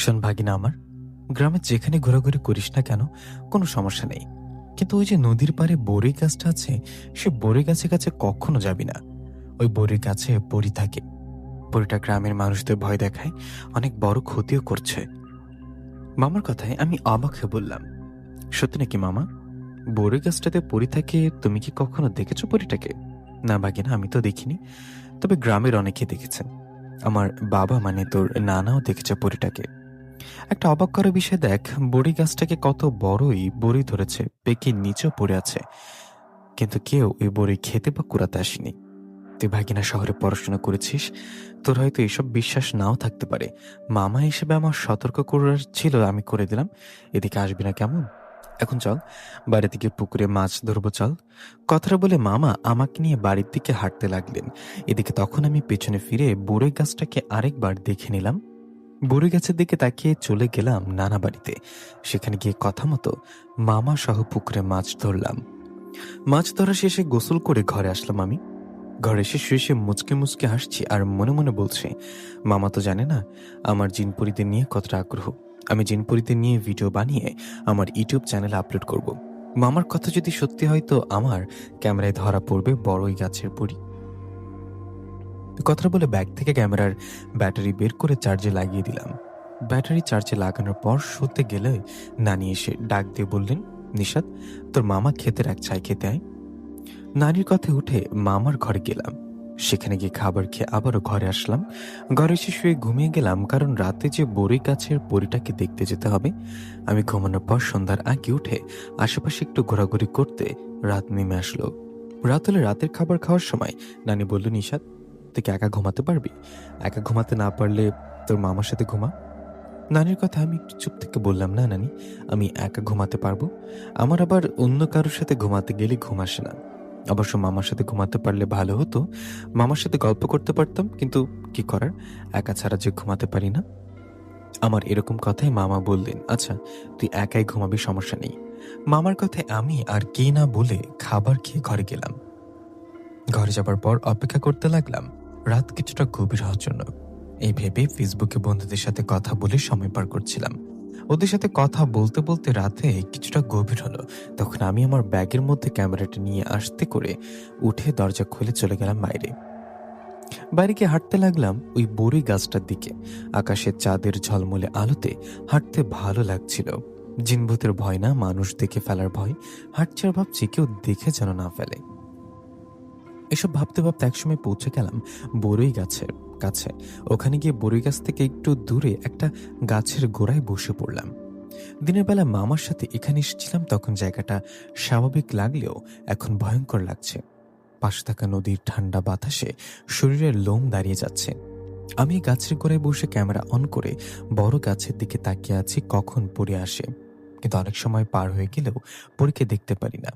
শোন ভাগিনা আমার, গ্রামে যেখানে ঘোরাঘুরি করিস না কেন কোনো সমস্যা নেই, কিন্তু ওই যে নদীর পাড়ে বড়ই গাছটা আছে, সে বড়ই গাছে কাছে কখনো যাবি না। ওই বড়ই গাছে পড়ি থাকে। পরিটা গ্রামের মানুষদের ভয় দেখায়, অনেক বড় ক্ষতিও করছে। মামার কথায় আমি অবাক হয়ে বললাম, সত্যি নাকি মামা? বড়ই গাছটাতে পড়ি থাকে? তুমি কি কখনো দেখেছো পরিটাকে? না ভাগিনা, আমি তো দেখিনি, তবে গ্রামের অনেকে দেখেছেন। আমার বাবা মানে তোর নানাও দেখেছে পরিটাকে। একটা অবাক করা বিষয় দেখ, বড়ি গাছটাকে কত বড়ই বড়ি ধরেছে, পেকে নিচেও পড়ে আছে, কিন্তু কেউ ওই বড়ি খেতে বা কুড়াতে আসেনি। তুই ভাগিনা শহরে পড়াশোনা করেছিস, তোর হয়তো এসব বিশ্বাস নাও থাকতে পারে। মামা হিসেবে আমার সতর্ক করার ছিল, আমি করে দিলাম। এদিকে আসবি না কেমন? এখন চল, বাড়ি থেকে পুকুরে মাছ ধরবো, চল। কথাটা বলে মামা আমাকে নিয়ে বাড়ির দিকে হাঁটতে লাগলেন। এদিকে তখন আমি পেছনে ফিরে বড়ই গাছটাকে আরেকবার দেখে নিলাম। বড়ই গাছের দিকে তাকিয়ে চলে গেলাম নানা বাড়িতে। সেখানে গিয়ে কথা মতো মামা সহ পুকুরে মাছ ধরলাম। মাছ ধরা শেষে গোসল করে ঘরে আসলাম আমি। ঘরে এসে শুয়ে শুয়ে মুচকে মুচকে হাসছি আর মনে মনে বলছি, মামা তো জানে না আমার জিনপরিদের নিয়ে কতটা আগ্রহ। আমি জিনপরিদের নিয়ে ভিডিও বানিয়ে আমার ইউটিউব চ্যানেলে আপলোড করব। মামার কথা যদি সত্যি হয় তো আমার ক্যামেরায় ধরা পড়বে বড়ই গাছের পরি। কথাটা বলে ব্যাগ থেকে ক্যামেরার ব্যাটারি বের করে চার্জে লাগিয়ে দিলাম। ব্যাটারি চার্জে লাগানোর পর শুতে গেলে নানি এসে ডাক দিয়ে বললেন, নিশাত, তোর মামা খেতে রাখ, চাই খেতে আয়। নানির কথায় উঠে মামার ঘরে গেলাম। সেখানে গিয়ে খাবার খেয়ে আবারও ঘরে আসলাম। ঘরে এসে শুয়ে ঘুমিয়ে গেলাম, কারণ রাতে যে বড়ই গাছের পরিটাকে দেখতে যেতে হবে। আমি ঘুমানোর পর সন্ধ্যার আগে উঠে আশেপাশে একটু ঘোরাঘুরি করতে রাত নেমে আসলো। রাত হলে রাতের খাবার খাওয়ার সময় নানি বলল, নিশাত, তুই কি একা ঘুমাতে পারবি? একা ঘুমাতে না পারলে তোর মামার সাথে ঘুমা। নানির কথা আমি একটু চুপ থেকে বললাম, না নানি, আমি একা ঘুমাতে পারবো। আমার আবার অন্য কারোর সাথে ঘুমাতে গেলে ঘুম আসে না। অবশ্য মামার সাথে ঘুমাতে পারলে ভালো হতো, মামার সাথে গল্প করতে পারতাম, কিন্তু কি করার, একা ছাড়া যে ঘুমাতে পারি না। আমার এরকম কথায় মামা বললেন, আচ্ছা তুই একাই ঘুমাবি, সমস্যা নেই। মামার কথায় আমি আর কি না বলে খাবার খেয়ে ঘরে গেলাম। ঘরে যাবার পর অপেক্ষা করতে লাগলাম রাত কিছুটা গভীর হওয়ার জন্য। এই ভেবে ফেসবুকে বন্ধুদের সাথে কথা বলে সময় পার করছিলাম। ওদের সাথে কথা বলতে বলতে রাতে কিছুটা গভীর হলো। তখন আমি আমার ব্যাগের মধ্যে ক্যামেরাটা নিয়ে আসতে করে উঠে দরজা খুলে চলে গেলাম বাইরে। বাইরে গিয়ে হাঁটতে লাগলাম ওই বড়ই গাছটার দিকে। আকাশের চাঁদের ঝলমলে আলোতে হাঁটতে ভালো লাগছিল। জিনভূতের ভয় না, মানুষ দেখে ফেলার ভয়। হাঁটছি আর ভাবছি কেউ দেখে যেন না ফেলে। এসব ভাবতে ভাবতে একসময় পৌঁছে গেলাম বড়ই গাছের কাছে। ওখানে গিয়ে বড়ই গাছ থেকে একটু দূরে একটা গাছের গোড়ায় বসে পড়লাম। দিনের বেলা মামার সাথে এখানে এসেছিলাম, তখন জায়গাটা স্বাভাবিক লাগলেও এখন ভয়ঙ্কর লাগছে। পাশে থাকা নদীর ঠান্ডা বাতাসে শরীরের লোম দাঁড়িয়ে যাচ্ছে। আমি গাছের গোড়ায় বসে ক্যামেরা অন করে বড় গাছের দিকে তাকিয়ে আছি কখন পড়ে আসে, কিন্তু অনেক সময় পার হয়ে গেলেও পরীকে দেখতে পারি না।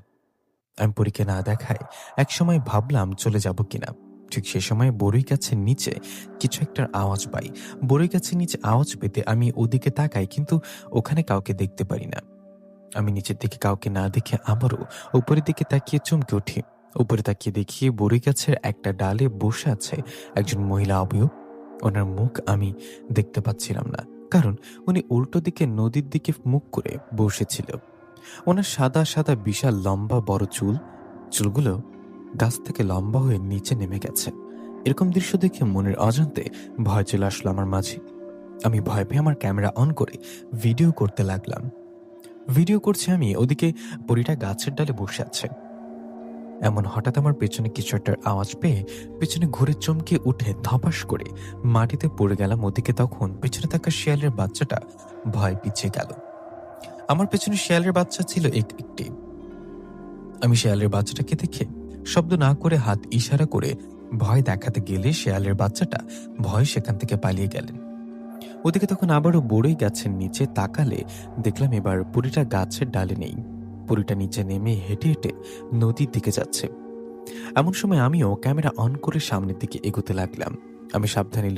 আমি পরীকে না দেখায় একসময় ভাবলাম চলে যাব কিনা। ঠিক সে সময় বড়ই গাছের নিচে কিছু একটার আওয়াজ পাই। বড়ই গাছের নিচে আওয়াজ পেতে আমি ওদিকে তাকাই, কিন্তু ওখানে কাউকে দেখতে পারি না। আমি নিচের দিকে কাউকে না দেখে আবারও উপরের দিকে তাকিয়ে চমকে উঠি। উপরে তাকিয়ে দেখি বড়ই গাছের একটা ডালে বসে আছে একজন মহিলা অবয়ব। ওনার মুখ আমি দেখতে পাচ্ছিলাম না, কারণ উনি উল্টো দিকে নদীর দিকে মুখ করে বসেছিল। ওনার সাদা সাদা বিশাল লম্বা বড় চুল, চুলগুলো গাছ থেকে লম্বা হয়ে নিচে নেমে গেছে। এরকম দৃশ্য দেখে মনের অজান্তে ভয় চলে আসলো আমার মাঝে। আমি ভয় পেয়ে আমার ক্যামেরা অন করে ভিডিও করতে লাগলাম। ভিডিও করছি আমি, ওদিকে পরীটা গাছের ডালে বসে আছে। এমন হঠাৎ আমার পেছনে কিছু একটা আওয়াজ পেয়ে পেছনে ঘুরে চমকে উঠে ধপাস করে মাটিতে পড়ে গেলাম। ওদিকে তখন পেছনে থাকা শিয়ালের বাচ্চাটা ভয় পিছিয়ে গেল। আমার পেছনে শিয়ালের বাচ্চা ছিল একটি। আমি শিয়ালের বাচ্চাটাকে দেখে শব্দ না করে হাত ইশারা করে ভয় দেখাতে গেলে শিয়ালের বাচ্চাটা ভয় সেখান থেকে পালিয়ে গেলেন। ওদিকে তখন আবারও বড়ই গাছের নিচে তাকালে দেখলাম এবার পুরিটা গাছের ডালে নেই। পুরিটা নিচে নেমে হেঁটে হেঁটে নদীর দিকে যাচ্ছে। এমন সময় আমিও ক্যামেরা অন করে সামনের দিকে এগোতে লাগলাম। আমি সাবধানে